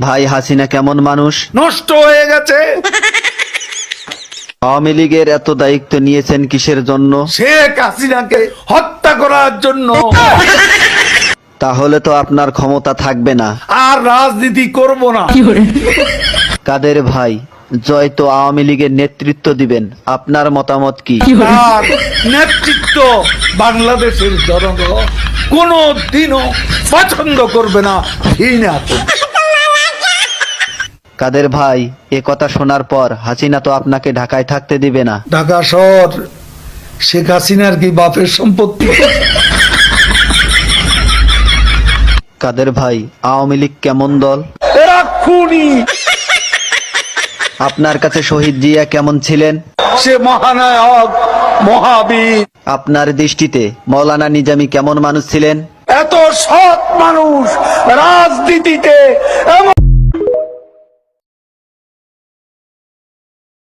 ভাই হাসিনা কেমন মানুষ? নষ্ট হয়ে গেছে। আওয়ামী লীগের এত দায়িত্ব নিয়েছেন কিসের জন্য? শেখ হাসিনাকে হত্যা করার জন্য। তাহলে তো আপনার ক্ষমতা থাকবে না। আর রাজনীতি করব না। কাদের ভাই, জয় তো আওয়ামী লীগের নেতৃত্ব দিবেন, আপনার মতামত কি? তার নেতৃত্ব বাংলাদেশের জনগণ কোনো দিনও পছন্দ করবে না, ঘৃণা করবে। কাদের ভাই, এ কথা শোনার পর হাসিনা তো আপনাকে ঢাকায় থাকতে দিবে না। ঢাকা শহর শেখ হাসিনার কি বাপের সম্পত্তি? কাদের ভাই, আওয়ামী লীগ কেমন দল? এরা খুনি। আপনার কাছে শহীদ জিয়া কেমন ছিলেন? সে মহানায়ক, মহাবীর। আপনার দৃষ্টিতে মৌলানা নিজামী কেমন মানুষ ছিলেন? এত সৎ মানুষ রাজনীতিতে এমন